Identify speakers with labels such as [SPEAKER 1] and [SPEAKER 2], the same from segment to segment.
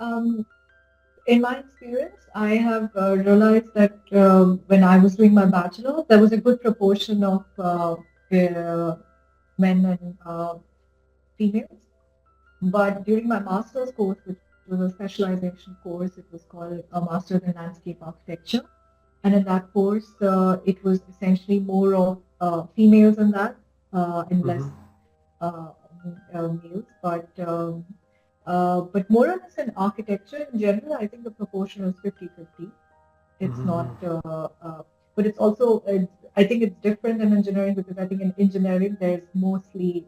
[SPEAKER 1] Um, in my experience, I have realized that when I was doing my bachelor, there was a good proportion of men and females. But during my master's course, which was a specialization course, it was called a Master's in Landscape Architecture. And in that course, it was essentially more of females in that and less
[SPEAKER 2] Mm-hmm.
[SPEAKER 1] uh, males. But more or less in architecture in general, I think the proportion is 50-50. It's not,
[SPEAKER 2] Mm-hmm.
[SPEAKER 1] but it's also, I think it's different in engineering because I think in engineering there's mostly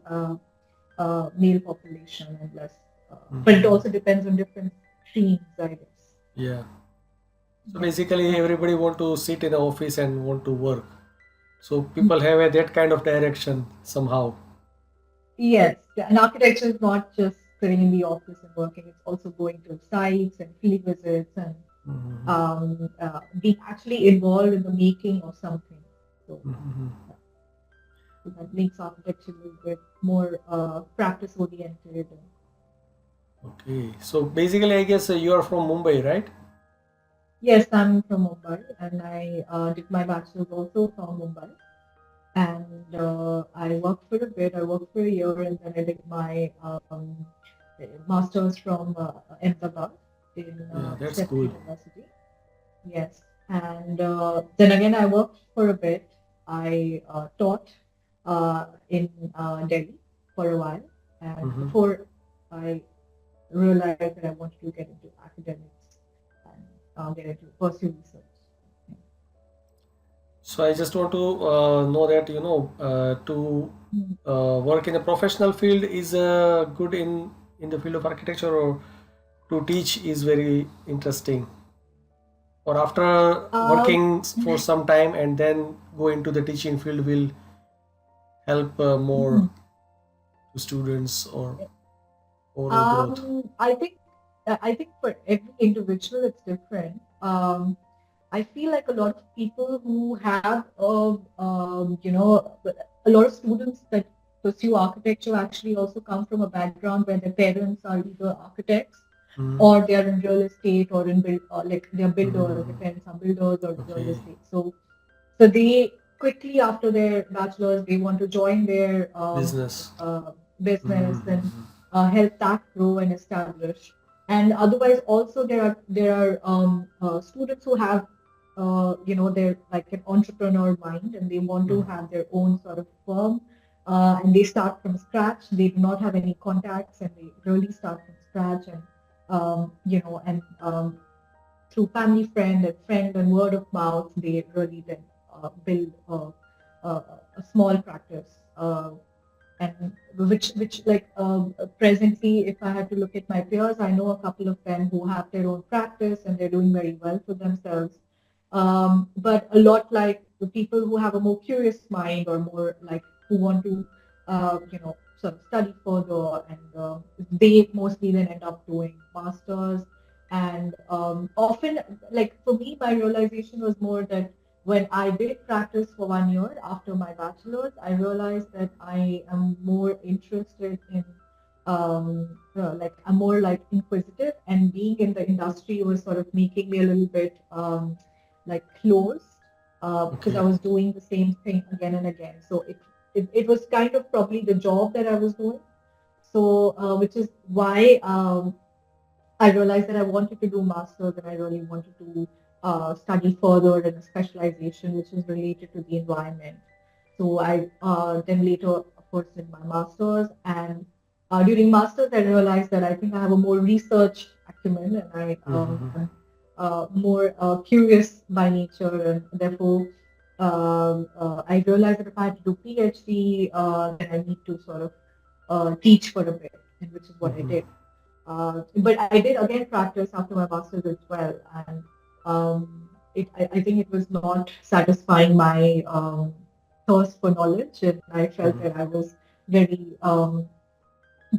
[SPEAKER 1] male population and less, but it
[SPEAKER 2] Mm-hmm.
[SPEAKER 1] also depends on different streams, I guess.
[SPEAKER 2] Yeah. So
[SPEAKER 1] Yeah.
[SPEAKER 2] basically, everybody want to sit in the office and want to work. So
[SPEAKER 1] Mm.
[SPEAKER 2] people have that kind of direction somehow.
[SPEAKER 1] Yes, yeah, and architecture is not just sitting in the office and working, it's also going to sites and field visits and
[SPEAKER 2] Mm-hmm.
[SPEAKER 1] being actually involved in the making of something. So,
[SPEAKER 2] Mm-hmm.
[SPEAKER 1] yeah, so that makes architecture a little bit more practice oriented.
[SPEAKER 2] Okay. So basically, I guess you are from Mumbai, right?
[SPEAKER 1] Yes, I'm from Mumbai and I did my bachelor's also from Mumbai. And I worked for a bit. I worked for a year, and then I did my master's from Ahmedabad in
[SPEAKER 2] Yeah, that's
[SPEAKER 1] State
[SPEAKER 2] cool.
[SPEAKER 1] University. Yes, and then again I worked for a bit. I taught in Delhi for a while, and
[SPEAKER 2] Mm-hmm.
[SPEAKER 1] before I realized that I wanted to get into academics and get into pursue research.
[SPEAKER 2] So I just want to know that to
[SPEAKER 1] Mm.
[SPEAKER 2] work in a professional field is good in the field of architecture, or to teach is very interesting, or after
[SPEAKER 1] Um,
[SPEAKER 2] working for some time and then go into the teaching field will help more to students or overall growth.
[SPEAKER 1] I think for every individual it's different. I feel like a lot of people who have a lot of students that pursue architecture actually also come from a background where their parents are either architects
[SPEAKER 2] Mm.
[SPEAKER 1] or they are in real estate or in build or like they are builders. Their
[SPEAKER 2] Mm.
[SPEAKER 1] parents are builders or real
[SPEAKER 2] Okay.
[SPEAKER 1] estate. So they quickly after their bachelor's they want to join their
[SPEAKER 2] Business.
[SPEAKER 1] business and
[SPEAKER 2] Mm.
[SPEAKER 1] help that grow and establish. And otherwise, also there are students who have they're like an entrepreneur mind and they want to
[SPEAKER 2] Mm.
[SPEAKER 1] have their own sort of firm. And they start from scratch. They do not have any contacts, and they really start from scratch. And through family, friend, and word of mouth, they really then build a small practice. And which like presently, if I had to look at my peers, I know a couple of them who have their own practice and they're doing very well for themselves. But a lot like the people who have a more curious mind or more like who want to, sort of study further, and they mostly then end up doing masters. And often, like for me, my realization was more that when I did practice for 1 year after my bachelor's, I realized that I am more interested in, like I'm more like inquisitive, and being in the industry was sort of making me a little bit like closed because I
[SPEAKER 2] Okay.
[SPEAKER 1] was doing the same thing again and again. So it was kind of probably the job that I was doing. So which is why I realized that I wanted to do masters and I really wanted to study further in a specialization which is related to the environment. So I then later, of course, did my masters, and during masters I realized that I think I have a more research acumen and I
[SPEAKER 2] Mm-hmm.
[SPEAKER 1] am more curious by nature, and therefore I realized that if I had to do PhD, then I need to sort of teach for a bit, and which is what I
[SPEAKER 2] Mm-hmm.
[SPEAKER 1] did. But I did again practice after my master's as well, and I think it was not satisfying my thirst for knowledge, and I felt
[SPEAKER 2] Mm-hmm.
[SPEAKER 1] that I was very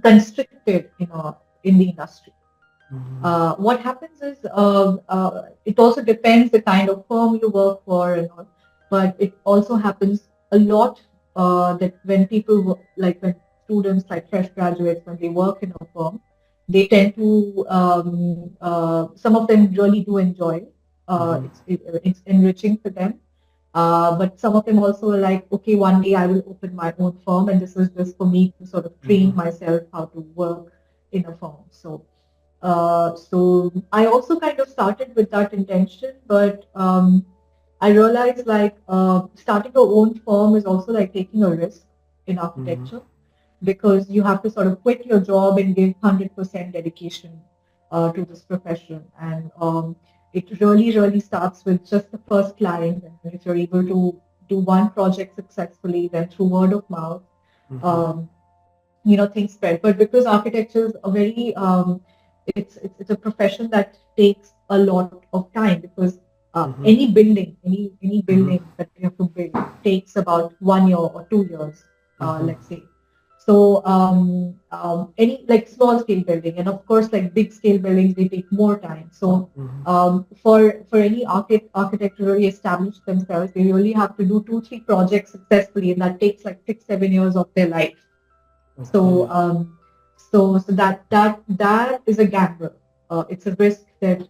[SPEAKER 1] constricted in the industry.
[SPEAKER 2] Mm-hmm.
[SPEAKER 1] What happens is it also depends the kind of firm you work for and all, but it also happens a lot that when people like when students like fresh graduates when they work in a firm, they tend to some of them really do enjoy.
[SPEAKER 2] Mm-hmm.
[SPEAKER 1] It's enriching for them. But some of them also are like, okay, one day I will open my own firm, and this is just for me to sort of train
[SPEAKER 2] Mm-hmm.
[SPEAKER 1] myself how to work in a firm. So I also kind of started with that intention, but I realized like starting your own firm is also like taking a risk in
[SPEAKER 2] Mm-hmm.
[SPEAKER 1] architecture, because you have to sort of quit your job and give 100% dedication to this profession. And it really starts with just the first client. And if you're able to do one project successfully, then through word of mouth,
[SPEAKER 2] Mm-hmm.
[SPEAKER 1] um, things spread. But because architecture is a very it's a profession that takes a lot of time, because
[SPEAKER 2] Mm-hmm.
[SPEAKER 1] any
[SPEAKER 2] Mm-hmm.
[SPEAKER 1] building that you have to build takes about 1 year or 2 years,
[SPEAKER 2] Mm-hmm.
[SPEAKER 1] let's say. So any like small scale building, and of course like big scale buildings, they take more time. So
[SPEAKER 2] Mm-hmm.
[SPEAKER 1] for any architect to really establish themselves, they really have to do 2 3 projects successfully, and that takes like 6 7 years of their life. So
[SPEAKER 2] Okay.
[SPEAKER 1] that is a gamble. It's a risk that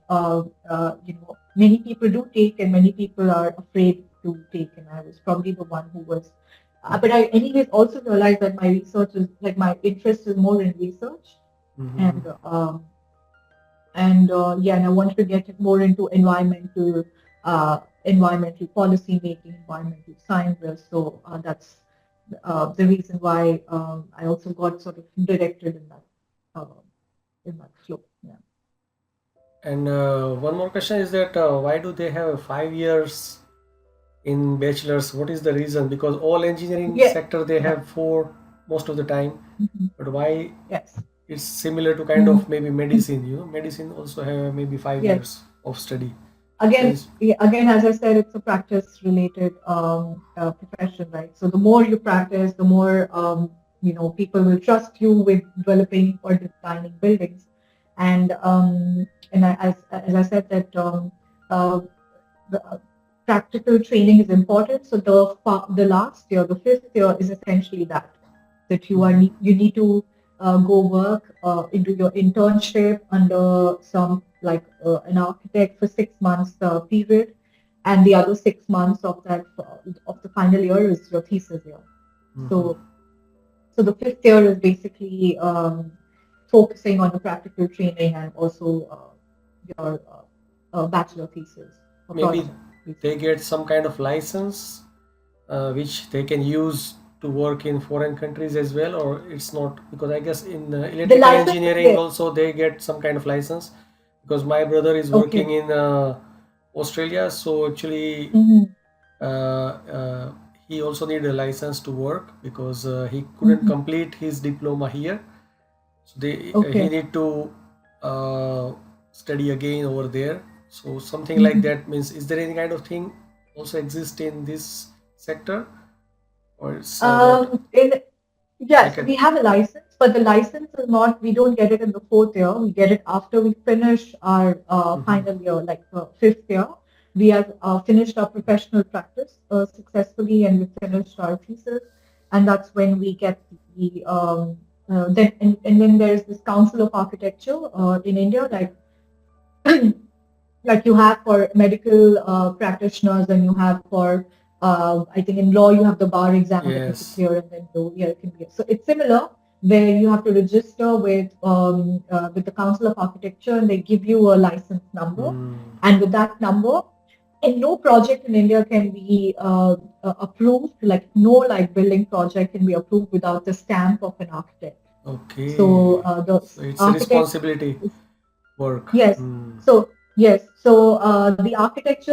[SPEAKER 1] many people do take, and many people are afraid to take. And I was probably the one who was. But I, anyways, also realized that my research is like my interest is more in research,
[SPEAKER 2] Mm-hmm.
[SPEAKER 1] and yeah, and I wanted to get more into environmental policy making, environmental sciences. So that's the reason why I also got sort of directed uh, in that flow. Yeah.
[SPEAKER 2] And one more question is that why do they have 5 years in bachelor's? What is the reason? Because all engineering
[SPEAKER 1] Yeah.
[SPEAKER 2] sector they
[SPEAKER 1] Yeah.
[SPEAKER 2] have four most of the time,
[SPEAKER 1] Mhm.
[SPEAKER 2] but why
[SPEAKER 1] Yes.
[SPEAKER 2] it's similar to kind
[SPEAKER 1] Mhm.
[SPEAKER 2] of maybe medicine? Medicine also have maybe five
[SPEAKER 1] Yes.
[SPEAKER 2] years of study. There
[SPEAKER 1] Again,
[SPEAKER 2] is.
[SPEAKER 1] yeah, again, as I said, it's a practice-related profession, right? So the more you practice, the more people will trust you with developing or designing buildings, and as I said that uh, the practical training is important. So the last year, the 5th year, is essentially that
[SPEAKER 2] Mhm.
[SPEAKER 1] you need to go work into your internship under some like an architect for 6 months period, and the other 6 months of that of the final year is your thesis year.
[SPEAKER 2] Mhm.
[SPEAKER 1] So the 5th year is basically focusing on the practical training, and also your bachelor thesis or
[SPEAKER 2] Maybe
[SPEAKER 1] project,
[SPEAKER 2] they
[SPEAKER 1] basically.
[SPEAKER 2] get some kind of license which they can use to work in foreign countries as well, or it's not, because I guess in
[SPEAKER 1] The
[SPEAKER 2] electrical
[SPEAKER 1] license is
[SPEAKER 2] engineering
[SPEAKER 1] there.
[SPEAKER 2] also they get some kind of license, because my brother is working
[SPEAKER 1] Okay.
[SPEAKER 2] in Australia, so actually
[SPEAKER 1] Mm-hmm.
[SPEAKER 2] he also need a license to work because he couldn't
[SPEAKER 1] Mm-hmm.
[SPEAKER 2] complete his diploma here, so he
[SPEAKER 1] Okay.
[SPEAKER 2] need to uh, study again over there. So something like
[SPEAKER 1] Mm-hmm.
[SPEAKER 2] that means, is there any kind of thing also exist in this sector, or it's what
[SPEAKER 1] In
[SPEAKER 2] like
[SPEAKER 1] Yes,
[SPEAKER 2] a.
[SPEAKER 1] we have a license, but the license is not, we don't get it in the 4th year. We get it after we finish our
[SPEAKER 2] Mhm.
[SPEAKER 1] final year, like the 5th year. We have finished our professional practice successfully, and we finished our thesis. And that's when we get and then there's this Council of Architecture in India, like you have for medical practitioners, and you have for I think in law you have the bar exam that you have to
[SPEAKER 2] Yes.
[SPEAKER 1] clear, and then yeah, it can be. So it's similar, where you have to register with the Council of Architecture, and they give you a license number,
[SPEAKER 2] Hmm.
[SPEAKER 1] and with that number, and no project in India can be approved, like no like building project can be approved without the stamp of an architect. So
[SPEAKER 2] Okay,
[SPEAKER 1] the
[SPEAKER 2] so it's a
[SPEAKER 1] architect
[SPEAKER 2] responsibility work.
[SPEAKER 1] Yes.
[SPEAKER 2] Hmm.
[SPEAKER 1] So yes. So the architect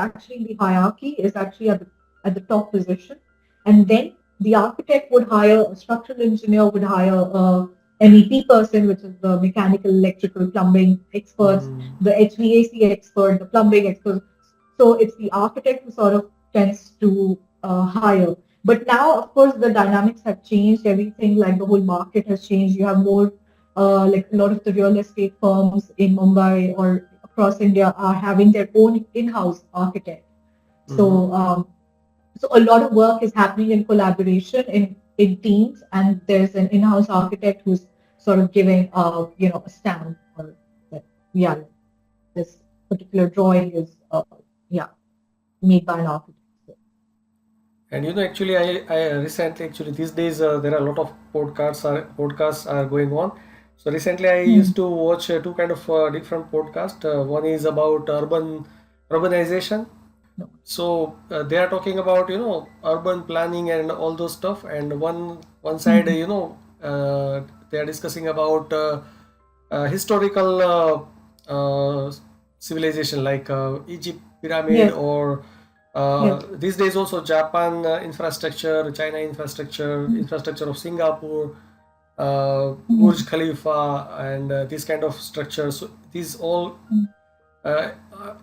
[SPEAKER 1] actually in the hierarchy is actually at the top position, and then the architect would hire a structural engineer, would hire a MEP person, which is the mechanical, electrical, plumbing experts,
[SPEAKER 2] Hmm.
[SPEAKER 1] the HVAC expert, the plumbing expert. So it's the architect who sort of tends to hire. But now, of course, the dynamics have changed. Everything, like the whole market has changed. You have more like a lot of the real estate firms in Mumbai or across India are having their own in-house architect.
[SPEAKER 2] Hmm.
[SPEAKER 1] So a lot of work is happening in collaboration in teams, and there's an in-house architect who's sort of giving a stamp or that yeah, this particular drawing is yeah, made by an architect. So,
[SPEAKER 2] And actually, I recently, actually, these days there are a lot of podcasts are going on. So recently, I used
[SPEAKER 1] hmm,
[SPEAKER 2] to watch two kind of different podcasts. One is about urbanization.
[SPEAKER 1] no.
[SPEAKER 2] So they are talking about urban planning and all those stuff. And one side,
[SPEAKER 1] Hmm,
[SPEAKER 2] they are discussing about historical civilization like Egypt pyramid,
[SPEAKER 1] yes,
[SPEAKER 2] or
[SPEAKER 1] yes,
[SPEAKER 2] these days also Japan infrastructure, China
[SPEAKER 1] hmm,
[SPEAKER 2] infrastructure of Singapore, Burj
[SPEAKER 1] hmm,
[SPEAKER 2] Khalifa, and these kind of structures. So these all,
[SPEAKER 1] hmm,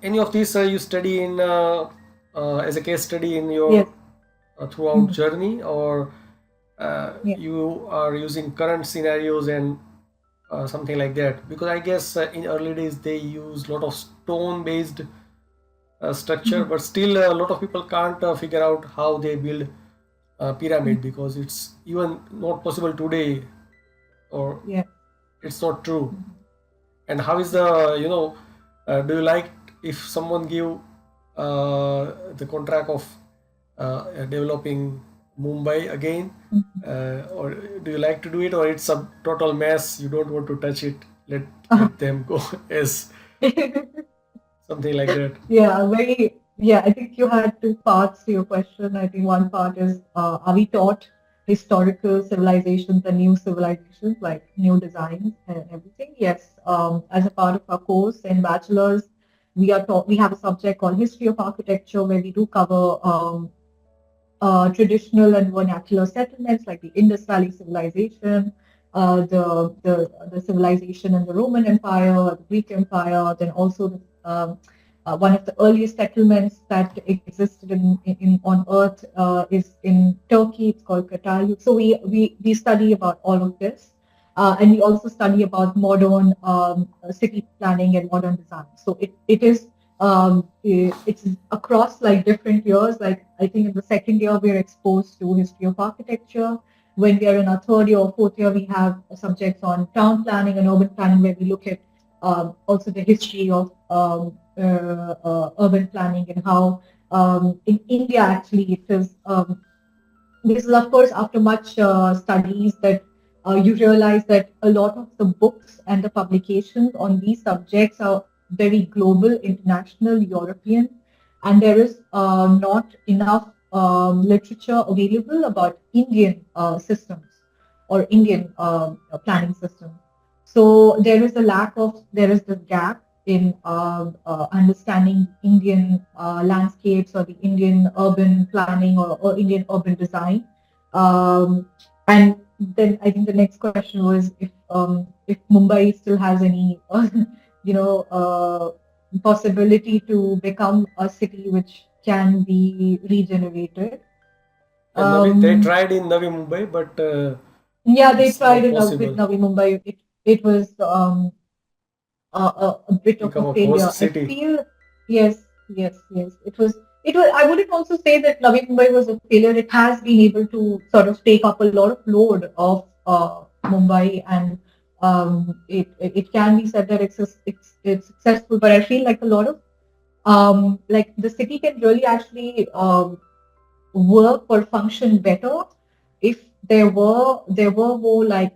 [SPEAKER 2] any of these you study in as a case study in
[SPEAKER 1] yes,
[SPEAKER 2] your throughout
[SPEAKER 1] hmm,
[SPEAKER 2] journey, or
[SPEAKER 1] yeah,
[SPEAKER 2] you are using current scenarios and something like that? Because I guess in early days they use a lot of stone based structure,
[SPEAKER 1] hmm,
[SPEAKER 2] but still a lot of people can't figure out how they build a
[SPEAKER 1] hmm,
[SPEAKER 2] pyramid, because it's even not possible today, or
[SPEAKER 1] yeah.
[SPEAKER 2] it's not true.
[SPEAKER 1] Hmm,
[SPEAKER 2] And how is the, do you like if someone give the contract of developing Mumbai again,
[SPEAKER 1] hmm.
[SPEAKER 2] or do you like to do it, or it's a total mess, you don't want to touch it, let them go as something like that?
[SPEAKER 1] Yeah, very. Yeah, I think you had two parts to your question. I think one part is, are we taught historical civilizations and new civilizations, like new designs and everything? Yes. As a part of our course in bachelor's, we are taught. We have a subject called History of Architecture, where we do cover traditional and vernacular settlements like the Indus Valley civilization, the civilization in the Roman Empire, the Greek Empire, then also one of the earliest settlements that existed on Earth is in Turkey. It's called Katalyu. So we study about all of this. And we also study about modern city planning and modern design. So it's across like different years. Like I think in the second year we are exposed to history of architecture. When we are in our third year or fourth year, we have subjects on town planning and urban planning, where we look at also the history of urban planning and how in India actually it is. This is, of course, after much studies that you realize that a lot of the books and the publications on these subjects are very global, international, European, and there is not enough literature available about Indian systems or Indian planning systems. So there is this gap in understanding Indian landscapes or the Indian urban planning or Indian urban design. And then I think the next question was if Mumbai still has any you know possibility to become a city which can be regenerated.
[SPEAKER 2] And they
[SPEAKER 1] Um,
[SPEAKER 2] tried in Navi Mumbai, but
[SPEAKER 1] yeah, they
[SPEAKER 2] it's
[SPEAKER 1] tried
[SPEAKER 2] not
[SPEAKER 1] in with
[SPEAKER 2] possible
[SPEAKER 1] Navi Mumbai. It was a bit of
[SPEAKER 2] become
[SPEAKER 1] a
[SPEAKER 2] a host
[SPEAKER 1] failure. I
[SPEAKER 2] city.
[SPEAKER 1] feel yes, yes, yes. It was. I wouldn't also say that Navi Mumbai was a failure. It has been able to sort of take up a lot of load of Mumbai, and it can be said that it's successful. But I feel like a lot of like the city can really actually work or function better if there were more like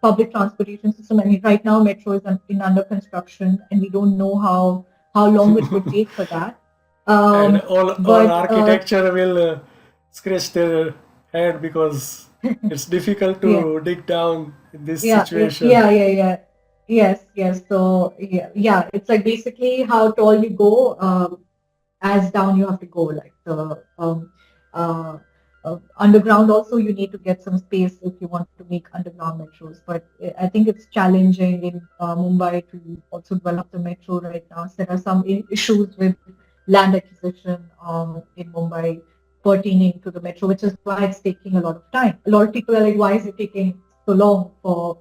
[SPEAKER 1] public transportation system. I mean, right now metro is in under construction, and we don't know how long it would take for that.
[SPEAKER 2] And all
[SPEAKER 1] But
[SPEAKER 2] architecture will scratch their head, because it's difficult
[SPEAKER 1] yeah,
[SPEAKER 2] to dig down in this
[SPEAKER 1] yeah, yeah,
[SPEAKER 2] situation.
[SPEAKER 1] yeah, yeah, yeah. Yes, yes. So yeah, yeah. It's like basically how tall you go. As down you have to go, like the uh, underground also you need to get some space if you want to make underground metros, but I think it's challenging in Mumbai to also develop the metro right now. So there are some issues with land acquisition in Mumbai pertaining to the metro, which is why it's taking a lot of time. A lot of people are like, why is it taking so long for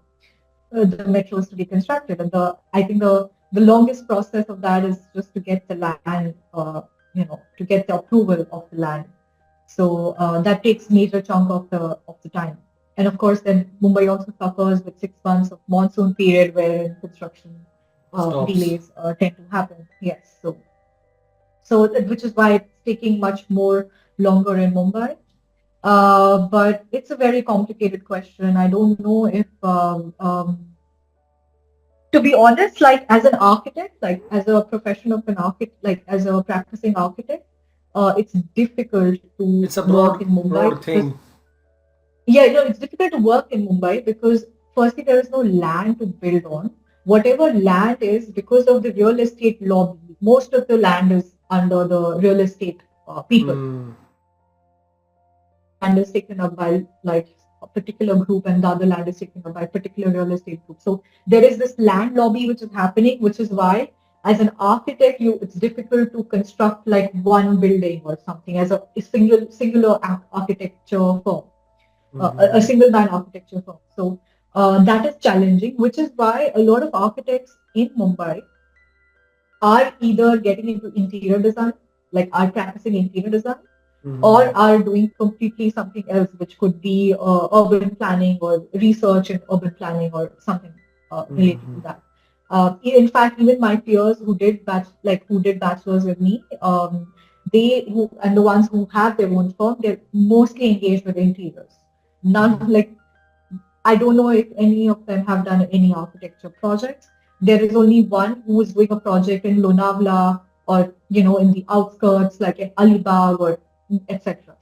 [SPEAKER 1] the metros to be constructed? And I think the longest process of that is just to get the land, to get the approval of the land. So that takes major chunk of the time. And of course, then Mumbai also suffers with 6 months of monsoon period where construction
[SPEAKER 2] Stops.
[SPEAKER 1] delays tend to happen. Yes, which is why it's taking much more longer in Mumbai. But it's a very complicated question. I don't know if, to be honest, like as an architect, like as a profession of an architect, like as a practicing architect, it's difficult to
[SPEAKER 2] It's a
[SPEAKER 1] work in Mumbai
[SPEAKER 2] broad
[SPEAKER 1] because
[SPEAKER 2] thing.
[SPEAKER 1] yeah, it's difficult to work in Mumbai because firstly, there is no land to build on. Whatever land is, because of the real estate lobby, most of the land is under the real estate people.
[SPEAKER 2] Hmm.
[SPEAKER 1] One land is taken up by like a particular group, and the other land is taken up by a particular real estate group. So there is this land lobby which is happening, which is why, as an architect, it's difficult to construct like one building or something as a singular architecture firm, a
[SPEAKER 2] Hmm.
[SPEAKER 1] single man architecture firm. So that is challenging, which is why a lot of architects in Mumbai are either getting into interior design, like are practicing interior design, or
[SPEAKER 2] Hmm.
[SPEAKER 1] are doing completely something else, which could be urban planning or research in urban planning or something related
[SPEAKER 2] Hmm.
[SPEAKER 1] to that. In fact, even my peers who did bachelors with me, and the ones who have their own firm, they're mostly engaged with interiors. None
[SPEAKER 2] Hmm.
[SPEAKER 1] like I don't know if any of them have done any architecture projects. There is only one who is doing a project in Lonavala or in the outskirts like in Alibag or etc.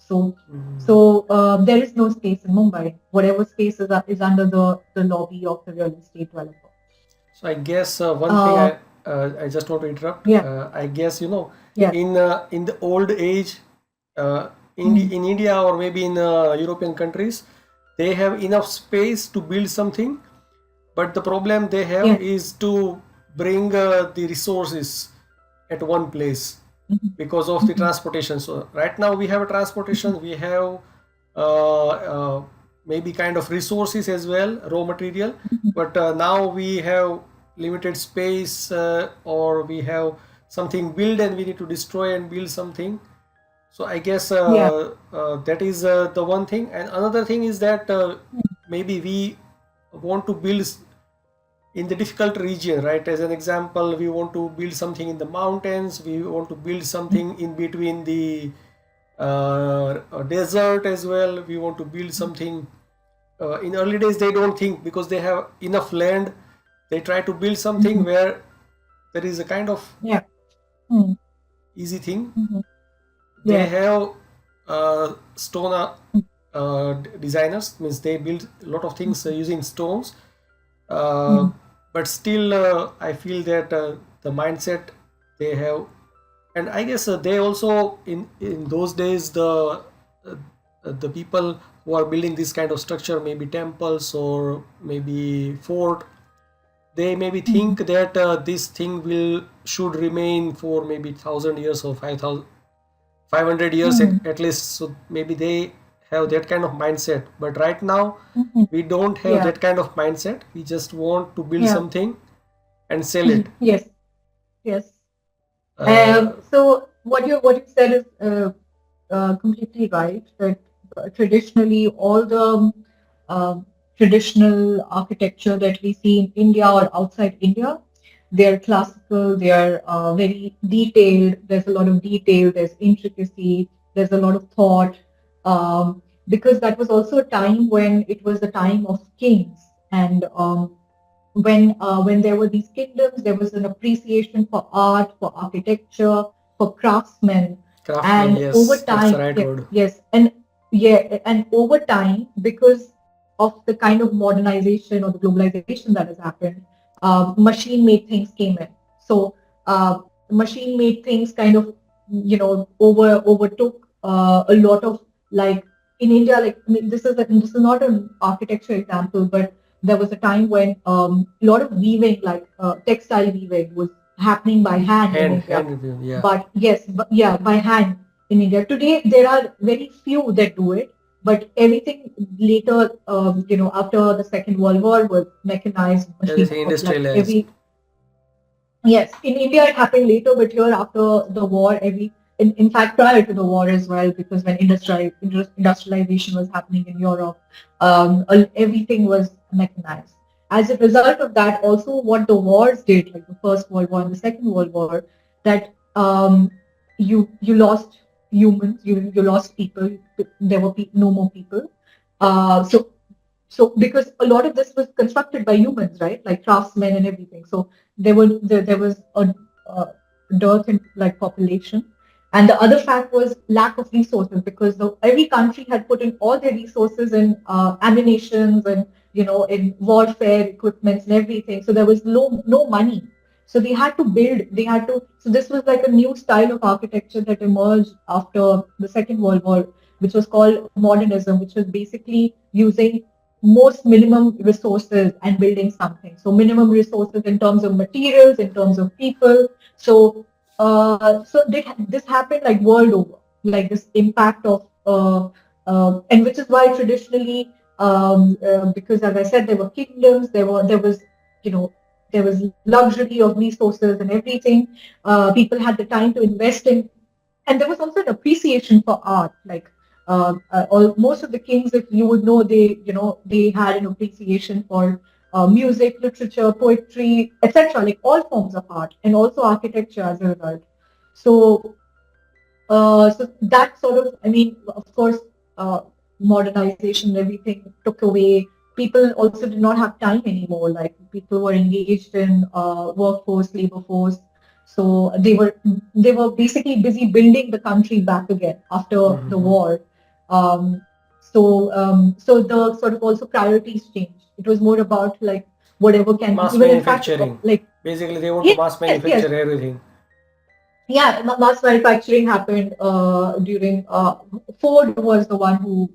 [SPEAKER 2] Hmm.
[SPEAKER 1] There is no space in Mumbai. Whatever space is under the lobby of the real estate developer.
[SPEAKER 2] So I guess one thing
[SPEAKER 1] Uh,
[SPEAKER 2] I just want to interrupt.
[SPEAKER 1] yeah,
[SPEAKER 2] I guess
[SPEAKER 1] yeah,
[SPEAKER 2] in the old age,
[SPEAKER 1] mm,
[SPEAKER 2] in India or maybe in European countries, they have enough space to build something, but the problem they have
[SPEAKER 1] yes,
[SPEAKER 2] is to bring the resources at one place
[SPEAKER 1] mhm,
[SPEAKER 2] because of the
[SPEAKER 1] mhm,
[SPEAKER 2] transportation. So right now we have a
[SPEAKER 1] mhm,
[SPEAKER 2] transportation, we have uh, uh, maybe kind of resources as well, raw material,
[SPEAKER 1] mhm.
[SPEAKER 2] but now we have limited space, or we have something built and we need to destroy and build something. So I guess
[SPEAKER 1] Yeah,
[SPEAKER 2] that is the one thing. And another thing is that maybe we want to build in the difficult region, right? As an example, we want to build something in the mountains, we want to build
[SPEAKER 1] mhm,
[SPEAKER 2] something in between the desert as well, we want to build something. In early days they don't think because they have enough land, they try to build something
[SPEAKER 1] mhm.
[SPEAKER 2] where there is a kind of
[SPEAKER 1] Yeah, mm,
[SPEAKER 2] easy thing.
[SPEAKER 1] mhm.
[SPEAKER 2] They
[SPEAKER 1] Yeah,
[SPEAKER 2] have stone designers, means they build a lot of things
[SPEAKER 1] mhm,
[SPEAKER 2] using stones, uh,
[SPEAKER 1] mhm,
[SPEAKER 2] but still I feel that the mindset they have, and I guess they also in those days the people who are building this kind of structure, maybe temples or maybe fort, they maybe
[SPEAKER 1] mhm,
[SPEAKER 2] think that this thing will should remain for maybe 1,000 years or 5,000 500 years
[SPEAKER 1] mhm,
[SPEAKER 2] at least. So maybe they have that kind of mindset, but right now
[SPEAKER 1] mhm.
[SPEAKER 2] we don't have
[SPEAKER 1] Yeah,
[SPEAKER 2] that kind of mindset. We just want to build
[SPEAKER 1] yeah.
[SPEAKER 2] something and sell it.
[SPEAKER 1] Yes, yes.
[SPEAKER 2] uh,
[SPEAKER 1] So what you said is completely right. That traditionally all the um traditional architecture that we see in India or outside India, they are classical. They are very detailed. There's a lot of detail. There's intricacy. There's a lot of thought. Because that was also a time when it was the time of kings, and when there were these kingdoms, there was an appreciation for art, for architecture, for craftsmen,
[SPEAKER 2] Craftsman,
[SPEAKER 1] and over
[SPEAKER 2] yes, that's the
[SPEAKER 1] time,
[SPEAKER 2] right word.
[SPEAKER 1] yes, and and over time, because of the kind of modernization or the globalization that has happened, machine-made things came in. So machine-made things kind of overtook a lot of, like, in India. Like, I mean, this is not an architecture example, but there was a time when a lot of weaving, like textile weaving, was happening by hand in India.
[SPEAKER 2] Hand review, yeah.
[SPEAKER 1] But yes, yeah, by hand in India. Today, there are very few that do it, but everything later, after the Second World War, was mechanized, machine,
[SPEAKER 2] Everything
[SPEAKER 1] like
[SPEAKER 2] industrialized.
[SPEAKER 1] every. Yes, in India it happened later, but here after the war, in fact, prior to the war as well, because when industrialization was happening in Europe, everything was mechanized. As a result of that, also what the wars did, like the First World War and the Second World War, that you lost humans, you lost people. There were no more people. So because a lot of this was constructed by humans, right? Like craftsmen and everything. So there was a dearth in like population. And the other fact was lack of resources because every country had put in all their resources in ammunitions and in warfare equipments and everything. So there was no money. So they had to build. They had to. So this was like a new style of architecture that emerged after the Second World War, which was called modernism, which was basically using most minimum resources and building something. So minimum resources in terms of materials, in terms of people. This happened like world over, like this impact of, and which is why traditionally, because as I said, there were kingdoms, you know, there was luxury of resources and everything. People had the time to invest in, and there was also an appreciation for art. Like most of the kings, if you would know, they had an appreciation for music, literature, poetry, etc. Like all forms of art, and also architecture as a result. So so that sort of, I mean, of course, uh, modernization and everything took away. People also did not have time anymore. Like people were engaged in workforce, labor force. So they were basically busy building the country back again after the
[SPEAKER 2] Mm-hmm.
[SPEAKER 1] war. So the sort of also priorities changed. It was more about like whatever can be,
[SPEAKER 2] Mass
[SPEAKER 1] even in fact,
[SPEAKER 2] manufacturing.
[SPEAKER 1] like
[SPEAKER 2] Basically, they want to
[SPEAKER 1] yes,
[SPEAKER 2] mass
[SPEAKER 1] yes,
[SPEAKER 2] manufacture everything.
[SPEAKER 1] yeah, mass manufacturing happened during Ford was the one who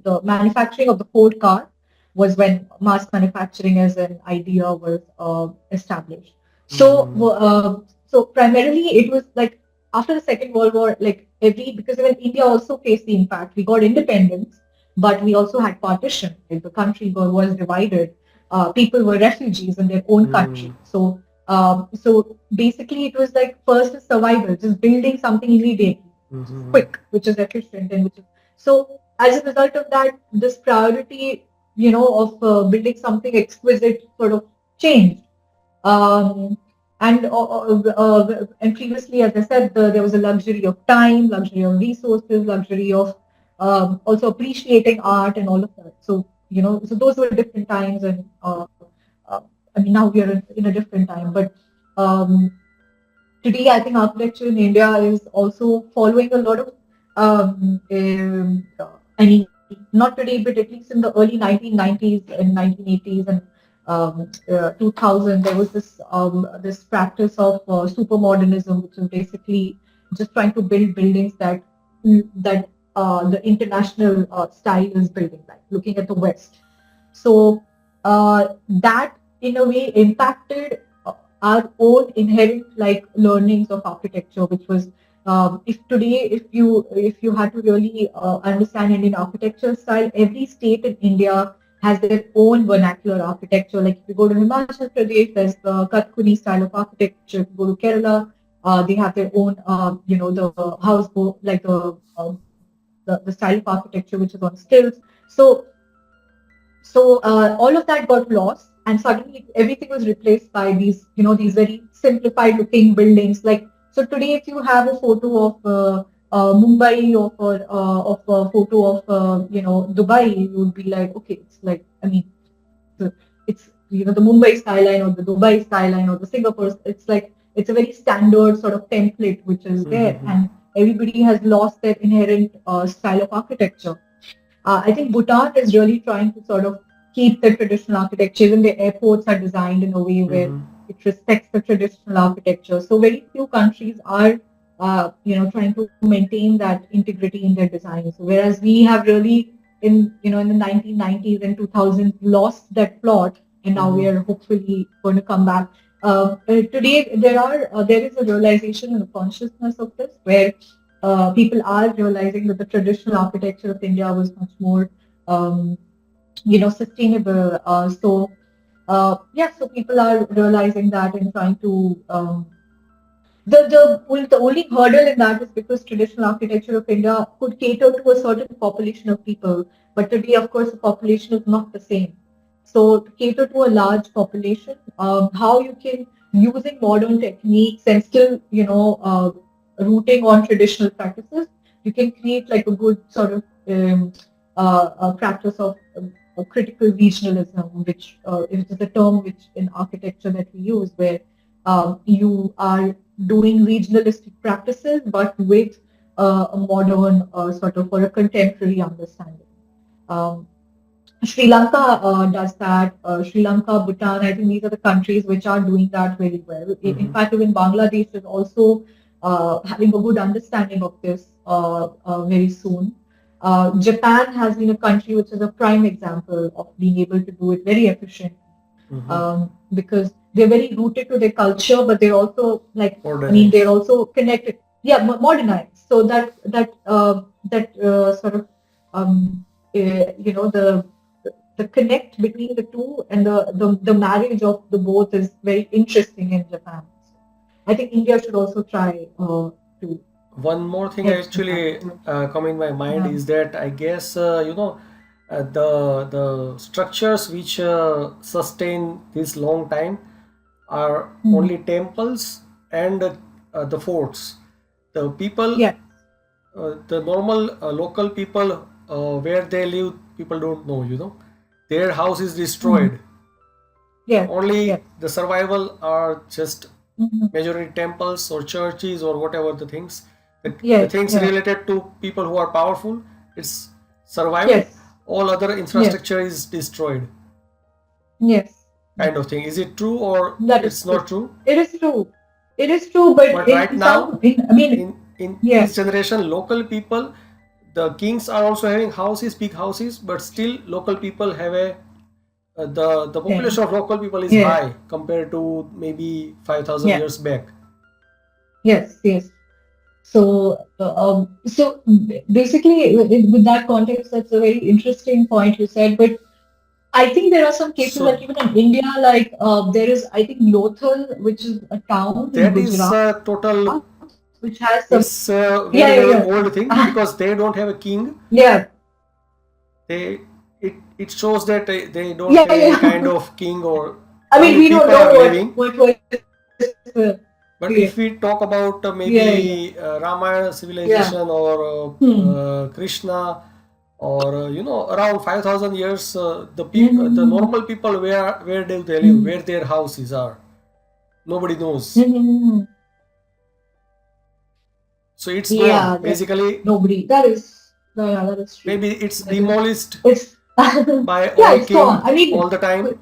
[SPEAKER 1] the manufacturing of the Ford car was when mass manufacturing as an idea was established. So
[SPEAKER 2] Mm-hmm.
[SPEAKER 1] so primarily it was like after the Second World War, like because even India also faced the impact. We got independence, but we also had partition. Like the country was divided. People were refugees in their own
[SPEAKER 2] Mm-hmm.
[SPEAKER 1] country. So basically, it was like first is survival, just building something immediately, which is
[SPEAKER 2] Mm-hmm.
[SPEAKER 1] quick, which is efficient, and which is so. As a result of that, this priority, of building something exquisite, sort of changed. Um, and previously, as I said, there was a luxury of time, luxury of resources, luxury of also appreciating art and all of that. So those were different times, and I mean, now we are in a different time. But um, today, I think architecture in India is also following a lot of, I mean, not today, but at least in the early 1990s and 1980s and 2000, there was this practice of super modernism, which is basically just trying to build buildings that the international style is building, like looking at the West. So that in a way impacted our own inherent like learnings of architecture, which was if you had to really understand Indian architecture style, every state in India has their own vernacular architecture. Like if you go to Himachal Pradesh, there's the Kathakali style of architecture. If you go to Kerala, they have their own, the houseboat, like the style of architecture which is on stilts. So all of that got lost, and suddenly everything was replaced by these very simplified looking buildings. Like so today, if you have a photo of Mumbai of a photo of Dubai, you would be like, okay, it's like, I mean, it's the Mumbai skyline or the Dubai skyline or the Singapore. It's a very standard sort of template which is there,
[SPEAKER 2] Mm-hmm.
[SPEAKER 1] and everybody has lost their inherent style of architecture. I think Bhutan is really trying to sort of keep the traditional architecture. Even the airports are designed in a way where
[SPEAKER 2] Mm-hmm.
[SPEAKER 1] it respects the traditional architecture. So very few countries are, trying to maintain that integrity in their designs. Whereas we have really in the 1990s and 2000s lost that plot, and now we
[SPEAKER 2] Mm-hmm.
[SPEAKER 1] are hopefully going to come back. Today there is a realization and a consciousness of this where people are realizing that the traditional architecture of India was much more, um, sustainable. So people are realizing that and trying to The only hurdle in that is because traditional architecture of India could cater to a certain population of people, but today, of course, the population is not the same. So to cater to a large population, how you can using modern techniques and still, rooting on traditional practices, you can create like a good sort of practice of a critical regionalism, which is a term which in architecture that we use, where you are doing regionalistic practices, but with a modern sort of or a contemporary understanding. Um, Sri Lanka does that. Sri Lanka, Bhutan, I think these are the countries which are doing that very well. In
[SPEAKER 2] Hmm.
[SPEAKER 1] fact, even Bangladesh is also having a good understanding of this very soon. Japan has been a country which is a prime example of being able to do it very efficiently,
[SPEAKER 2] Hmm.
[SPEAKER 1] because they're very rooted to their culture, but they're also like, I mean, they're
[SPEAKER 2] Organize.
[SPEAKER 1] also connected. Yeah, modernized. So that sort of the connect between the two and the marriage of the both is very interesting in Japan. So I think India should also try to
[SPEAKER 2] One more thing
[SPEAKER 1] head in that
[SPEAKER 2] actually
[SPEAKER 1] direction.
[SPEAKER 2] come in my mind
[SPEAKER 1] Yeah.
[SPEAKER 2] is that I guess the structures which sustain this long time are
[SPEAKER 1] Hmm.
[SPEAKER 2] only temples and the forts. The people,
[SPEAKER 1] Yes.
[SPEAKER 2] the normal local people where they live, people don't know. Their house is
[SPEAKER 1] Hmm.
[SPEAKER 2] destroyed.
[SPEAKER 1] Yes. Yes.
[SPEAKER 2] Only the survival are just
[SPEAKER 1] Hmm.
[SPEAKER 2] majority temples or churches or whatever the things. The
[SPEAKER 1] Yes.
[SPEAKER 2] things
[SPEAKER 1] Yeah.
[SPEAKER 2] related to people who are powerful, it's survived.
[SPEAKER 1] Yes.
[SPEAKER 2] All other
[SPEAKER 1] Yes.
[SPEAKER 2] infrastructure is destroyed,
[SPEAKER 1] Yes.
[SPEAKER 2] kind
[SPEAKER 1] Yes.
[SPEAKER 2] of thing. Is it true or
[SPEAKER 1] That is
[SPEAKER 2] it's
[SPEAKER 1] true.
[SPEAKER 2] not true?
[SPEAKER 1] It is true. It is true, but
[SPEAKER 2] But right
[SPEAKER 1] in
[SPEAKER 2] now,
[SPEAKER 1] some, I mean,
[SPEAKER 2] in
[SPEAKER 1] yeah,
[SPEAKER 2] this generation, local people, the kings are also having houses, big houses, but still local people have a the
[SPEAKER 1] yeah,
[SPEAKER 2] population of local people is
[SPEAKER 1] yeah,
[SPEAKER 2] high compared to maybe 5,000
[SPEAKER 1] yeah,
[SPEAKER 2] years back.
[SPEAKER 1] yes, yes. So basically, with that context, that's a very interesting point you said. But I think there are some cases
[SPEAKER 2] So
[SPEAKER 1] like even in India, like there is, I think, Lothal, which is a town in
[SPEAKER 2] that is
[SPEAKER 1] Gujarat,
[SPEAKER 2] a
[SPEAKER 1] which
[SPEAKER 2] total,
[SPEAKER 1] has some,
[SPEAKER 2] it's a
[SPEAKER 1] yeah,
[SPEAKER 2] very
[SPEAKER 1] yeah,
[SPEAKER 2] very
[SPEAKER 1] yeah,
[SPEAKER 2] old thing because they don't have a king.
[SPEAKER 1] yeah,
[SPEAKER 2] They it shows that they don't
[SPEAKER 1] yeah,
[SPEAKER 2] have any kind
[SPEAKER 1] yeah.
[SPEAKER 2] of king or
[SPEAKER 1] I mean,
[SPEAKER 2] only
[SPEAKER 1] we don't
[SPEAKER 2] people
[SPEAKER 1] know
[SPEAKER 2] are living.
[SPEAKER 1] what was yeah,
[SPEAKER 2] But if we talk about
[SPEAKER 1] yeah, yeah,
[SPEAKER 2] maybe Ramayana
[SPEAKER 1] yeah.
[SPEAKER 2] civilization or
[SPEAKER 1] Hmm.
[SPEAKER 2] Krishna or around 5,000 years, the
[SPEAKER 1] Mm-hmm.
[SPEAKER 2] normal people, where do they live,
[SPEAKER 1] Mm-hmm.
[SPEAKER 2] where their houses are, nobody knows.
[SPEAKER 1] Mm-hmm.
[SPEAKER 2] So it's gone
[SPEAKER 1] Yeah, that
[SPEAKER 2] basically.
[SPEAKER 1] nobody. That is, no, yeah, that is true.
[SPEAKER 2] Maybe it's
[SPEAKER 1] That is,
[SPEAKER 2] demolished
[SPEAKER 1] it's
[SPEAKER 2] by
[SPEAKER 1] yeah,
[SPEAKER 2] old
[SPEAKER 1] it's gone.
[SPEAKER 2] king
[SPEAKER 1] I
[SPEAKER 2] all
[SPEAKER 1] mean,
[SPEAKER 2] the time.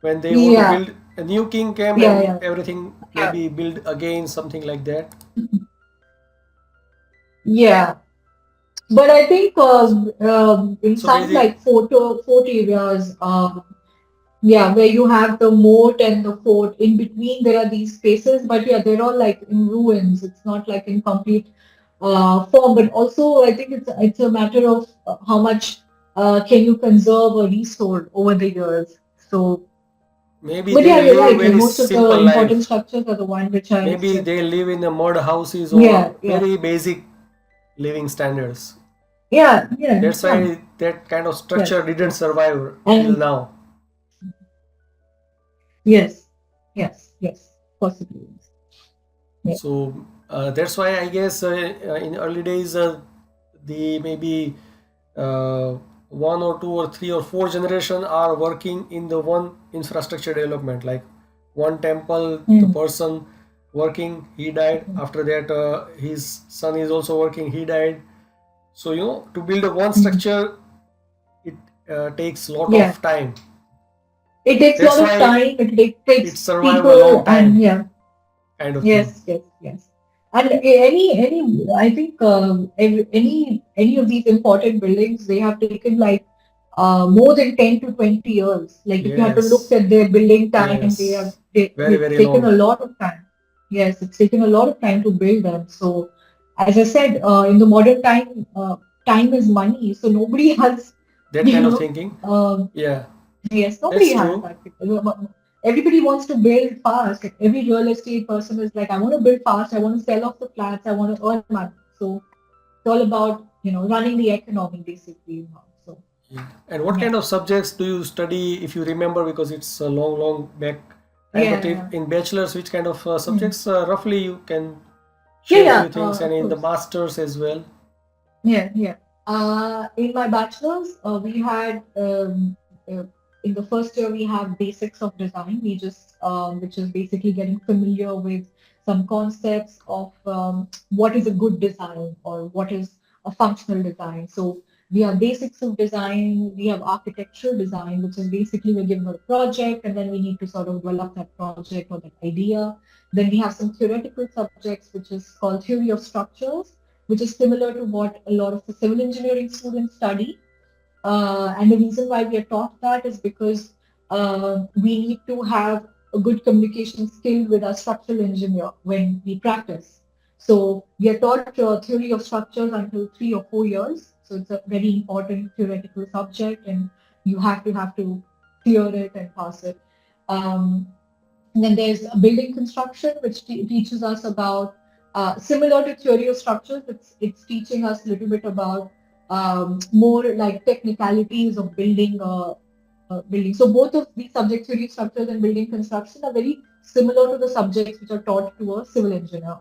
[SPEAKER 2] When they want to
[SPEAKER 1] yeah,
[SPEAKER 2] build, a new king came
[SPEAKER 1] yeah,
[SPEAKER 2] and
[SPEAKER 1] yeah,
[SPEAKER 2] everything
[SPEAKER 1] yeah,
[SPEAKER 2] maybe build again, something like that.
[SPEAKER 1] yeah. But I think in
[SPEAKER 2] So
[SPEAKER 1] some
[SPEAKER 2] basically,
[SPEAKER 1] like fort areas, yeah, where you have the moat and the fort. In between, there are these spaces, but yeah, they're all like in ruins. It's not like in complete form. But also, I think it's a matter of how much can you conserve or restore over the years. So,
[SPEAKER 2] maybe
[SPEAKER 1] but
[SPEAKER 2] they
[SPEAKER 1] yeah, you're
[SPEAKER 2] live
[SPEAKER 1] right. Like
[SPEAKER 2] very
[SPEAKER 1] most of the
[SPEAKER 2] simple
[SPEAKER 1] important
[SPEAKER 2] life.
[SPEAKER 1] structures are the one which are
[SPEAKER 2] Maybe
[SPEAKER 1] still
[SPEAKER 2] they
[SPEAKER 1] there.
[SPEAKER 2] live in the mud houses or
[SPEAKER 1] Yeah, yeah,
[SPEAKER 2] very basic living standards.
[SPEAKER 1] yeah, yeah,
[SPEAKER 2] That's
[SPEAKER 1] yeah.
[SPEAKER 2] why that kind of structure
[SPEAKER 1] Yes,
[SPEAKER 2] didn't survive till
[SPEAKER 1] and
[SPEAKER 2] now.
[SPEAKER 1] yes, yes, yes, possibly. Yes.
[SPEAKER 2] So that's why I guess in early days the maybe uh, one or two or three or four generation are working in the one infrastructure development, like one temple, the
[SPEAKER 1] Mm.
[SPEAKER 2] person working, he died. After that, his son is also working, he died. So to build a one
[SPEAKER 1] Mm.
[SPEAKER 2] structure, it takes a lot
[SPEAKER 1] Yeah.
[SPEAKER 2] of time.
[SPEAKER 1] It takes a
[SPEAKER 2] That's
[SPEAKER 1] lot of
[SPEAKER 2] why
[SPEAKER 1] time.
[SPEAKER 2] it
[SPEAKER 1] Takes
[SPEAKER 2] survived a long
[SPEAKER 1] people, and
[SPEAKER 2] time,
[SPEAKER 1] yeah,
[SPEAKER 2] kind of thing.
[SPEAKER 1] yes, yes, yes. And I think any of these important buildings, they have taken like more than 10 to 20 years. Like if you have to look
[SPEAKER 2] Yes,
[SPEAKER 1] at their building time,
[SPEAKER 2] yes, very
[SPEAKER 1] it's
[SPEAKER 2] very
[SPEAKER 1] taken a
[SPEAKER 2] long.
[SPEAKER 1] lot of time. Yes, it's taken a lot of time to build them. So as I said, in the modern time, time is money. So nobody has,
[SPEAKER 2] That
[SPEAKER 1] you
[SPEAKER 2] kind of
[SPEAKER 1] know,
[SPEAKER 2] thinking.
[SPEAKER 1] uh,
[SPEAKER 2] Yeah,
[SPEAKER 1] yes, nobody
[SPEAKER 2] that's
[SPEAKER 1] has
[SPEAKER 2] true.
[SPEAKER 1] that. everybody wants to build fast. Like every real estate person is like, I want to build fast. I want to sell off the flats. I want to earn money. So it's all about running the economy basically. So
[SPEAKER 2] Yeah. And what
[SPEAKER 1] yeah,
[SPEAKER 2] kind of subjects do you study, if you remember, because it's a long, long back time, but if
[SPEAKER 1] yeah,
[SPEAKER 2] in bachelor's, which kind of
[SPEAKER 1] yeah.
[SPEAKER 2] subjects roughly you can
[SPEAKER 1] Yeah,
[SPEAKER 2] share a
[SPEAKER 1] yeah,
[SPEAKER 2] few things, and
[SPEAKER 1] of
[SPEAKER 2] in the
[SPEAKER 1] course.
[SPEAKER 2] masters as well?
[SPEAKER 1] Yeah, yeah. In my bachelor's, we had in the first year we have basics of design. We just which is basically getting familiar with some concepts of what is a good design or what is a functional design. So we have basics of design. We have architectural design, which is basically we're given a project and then we need to sort of develop that project or that idea. Then we have some theoretical subjects, which is called theory of structures, which is similar to what a lot of the civil engineering students study. And the reason why we are taught that is because we need to have a good communication skill with our structural engineer when we practice. So we are taught theory of structures until 3 or 4 years. So it's a very important theoretical subject, and you have to clear it and pass it. Um, and then there's building construction, which teaches us about similar to theory of structures. It's teaching us a little bit about more like technicalities of building. So both of these subjects, theory of structures and building construction, are very similar to the subjects which are taught to a civil engineer.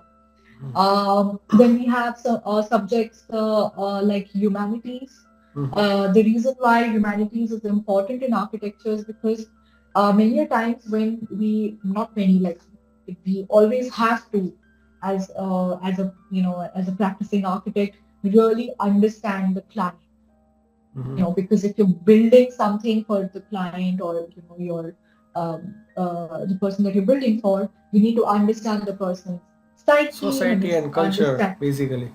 [SPEAKER 1] Then we have some subjects like humanities.
[SPEAKER 2] Mhm.
[SPEAKER 1] The reason why humanities is important in architecture is because many a times when not many, like we always have to, as a practicing architect, really understand the client.
[SPEAKER 2] Mhm.
[SPEAKER 1] Because if you're building something for the client or your the person that you're building for, you need to understand the person's psyche, you
[SPEAKER 2] Society
[SPEAKER 1] need
[SPEAKER 2] and
[SPEAKER 1] to
[SPEAKER 2] culture,
[SPEAKER 1] understand,
[SPEAKER 2] basically.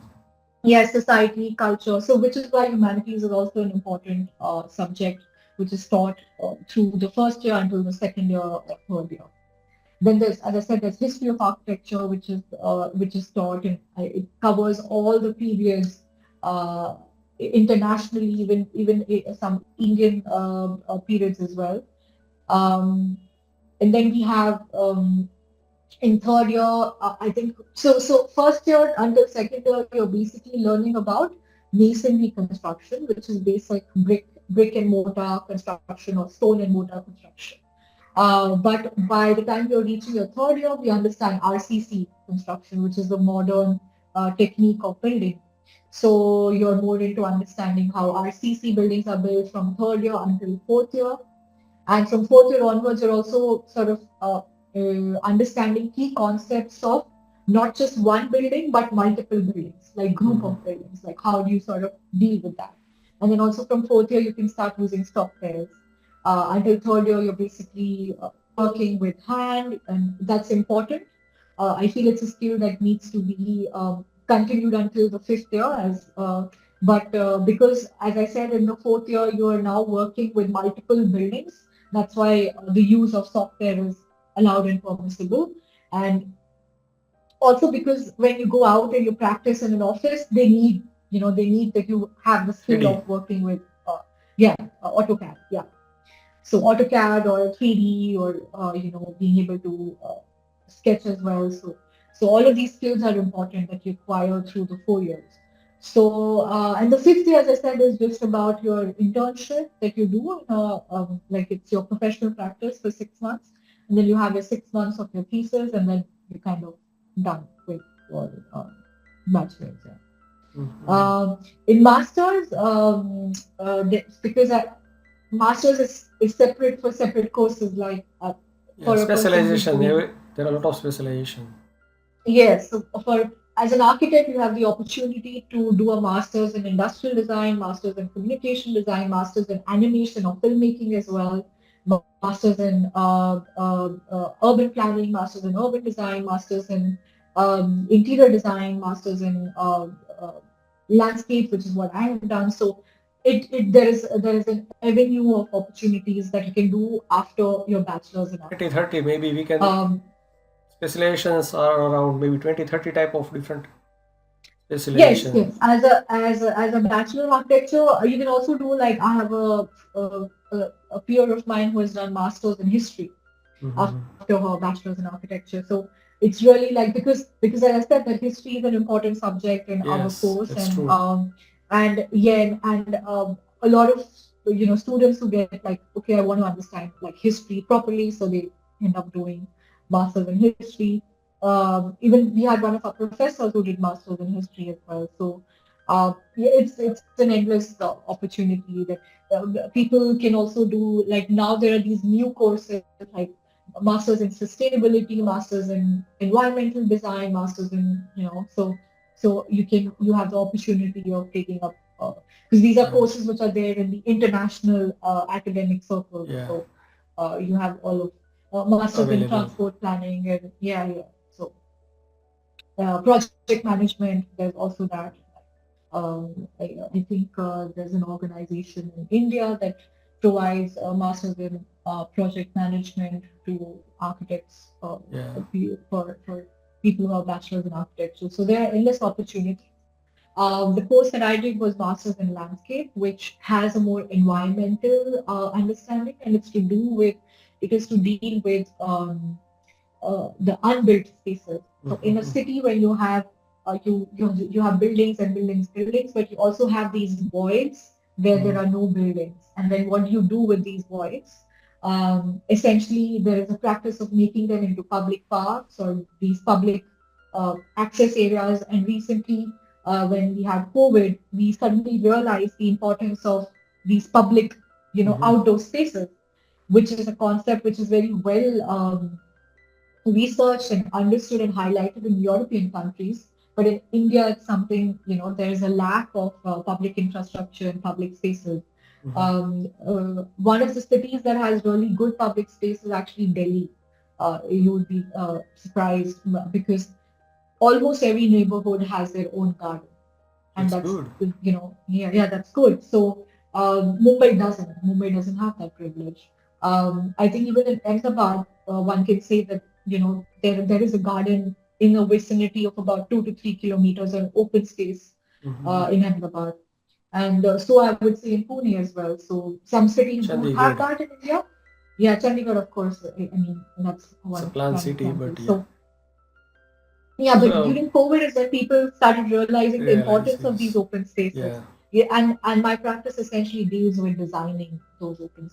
[SPEAKER 1] yes, society, culture. So which is why humanities is also an important subject, which is taught through the first year until the second year or third year. Then there's, as I said, there's history of architecture, which is taught, and it covers all the periods uh, internationally, even some Indian periods as well. Um, and then we have in third year, I think so. First year until second year, you're basically learning about masonry construction, which is basic brick and mortar construction or stone and mortar construction. But by the time you're reaching your third year, we understand RCC construction, which is the modern technique of building. So you're more into understanding how RCC buildings are built from third year until fourth year. And from fourth year onwards, you're also sort of understanding key concepts of not just one building, but multiple buildings, like group
[SPEAKER 2] Mhm.
[SPEAKER 1] of buildings, like how do you sort of deal with that? And then also from fourth year, you can start using softwares. Until third year, you're basically working with hand, and that's important. I feel it's a skill that needs to be continued until the fifth year, but because, as I said, in the fourth year, you are now working with multiple buildings. That's why the use of software is allowed and permissible. And also because when you go out and you practice in an office, they need that you have the skill
[SPEAKER 2] 3D.
[SPEAKER 1] of working with, yeah, AutoCAD. Yeah. So AutoCAD or 3D or being able to sketch as well. So all of these skills are important that you acquire through the 4 years. So and the fifth year, as I said, is just about your internship that you do. Like it's your professional practice for 6 months, and then you have your 6 months of your thesis, and then you're kind of done with your bachelor's. Yeah.
[SPEAKER 2] Mhm.
[SPEAKER 1] In masters, because masters is separate for separate courses, like
[SPEAKER 2] Yeah,
[SPEAKER 1] for a person who's
[SPEAKER 2] specialization.
[SPEAKER 1] doing,
[SPEAKER 2] There are a lot of specialization.
[SPEAKER 1] yes. So for as an architect, you have the opportunity to do a master's in industrial design, master's in communication design, master's in animation or filmmaking as well, master's in urban planning, master's in urban design, master's in interior design, master's in landscape, which is what I have done. So there is an avenue of opportunities that you can do after your bachelor's in
[SPEAKER 2] 20,
[SPEAKER 1] architecture.
[SPEAKER 2] 30, maybe we can.
[SPEAKER 1] Um,
[SPEAKER 2] Specializations are around maybe 20, 30 type of different
[SPEAKER 1] Yes,
[SPEAKER 2] specialization.
[SPEAKER 1] yes. As a bachelor of architecture, you can also do, like, I have a peer of mine who has done masters in history.
[SPEAKER 2] Mm-hmm.
[SPEAKER 1] after her bachelor's in architecture. So it's really like because as I said that history is an important subject in our
[SPEAKER 2] Yes,
[SPEAKER 1] course,
[SPEAKER 2] that's true.
[SPEAKER 1] and yeah, and a lot of students who get like, okay, I want to understand like history properly, so they end up doing masters in history. Even we had one of our professors who did masters in history as well. So yeah, it's an endless opportunity that people can also do. Like now there are these new courses like masters in sustainability, masters in environmental design, masters in so you have the opportunity of taking up because these are
[SPEAKER 2] Right.
[SPEAKER 1] courses which are there in the international academic circles.
[SPEAKER 2] Yeah.
[SPEAKER 1] So you have all of masters in
[SPEAKER 2] Available.
[SPEAKER 1] transport planning and yeah. So project management, there's also that. I think there's an organization in India that provides masters in project management to architects
[SPEAKER 2] Yeah.
[SPEAKER 1] for people who have bachelors in architecture. So there are endless opportunities. The course that I did was Masters in Landscape, which has a more environmental understanding, and it is to deal with the unbuilt spaces. So in a
[SPEAKER 2] Mm-hmm.
[SPEAKER 1] city where you have you have buildings and buildings, but you also have these voids where there are no buildings. And then what do you do with these voids? Essentially, there is a practice of making them into public parks or these public access areas. And recently, when we had COVID, we suddenly realized the importance of these public,
[SPEAKER 2] Mm-hmm.
[SPEAKER 1] outdoor spaces, which is a concept which is very well researched and understood and highlighted in European countries. But in India, it's something, there is a lack of public infrastructure and public spaces.
[SPEAKER 2] Mm-hmm.
[SPEAKER 1] One of the cities that has really good public space is actually Delhi. You would be surprised because almost every neighborhood has their own garden, and
[SPEAKER 2] That's
[SPEAKER 1] that's
[SPEAKER 2] good.
[SPEAKER 1] yeah, that's good. So Mumbai doesn't have that privilege. I think even in Ahmedabad, one can say that there is a garden in a vicinity of about 2 to 3 kilometers, an open space
[SPEAKER 2] Mm-hmm.
[SPEAKER 1] in Ahmedabad, and so I would say in Pune as well. So some cities do have
[SPEAKER 2] Chandigarh.
[SPEAKER 1] that in India. Yeah, Chandigarh, of course. I mean, that's
[SPEAKER 2] It's a
[SPEAKER 1] one
[SPEAKER 2] planned
[SPEAKER 1] prime
[SPEAKER 2] city,
[SPEAKER 1] example.
[SPEAKER 2] but yeah.
[SPEAKER 1] So yeah, but
[SPEAKER 2] So
[SPEAKER 1] during COVID is when people started realizing the
[SPEAKER 2] realize,
[SPEAKER 1] importance of these
[SPEAKER 2] yes.
[SPEAKER 1] open spaces.
[SPEAKER 2] Yeah.
[SPEAKER 1] Yeah, and my practice essentially deals with designing those open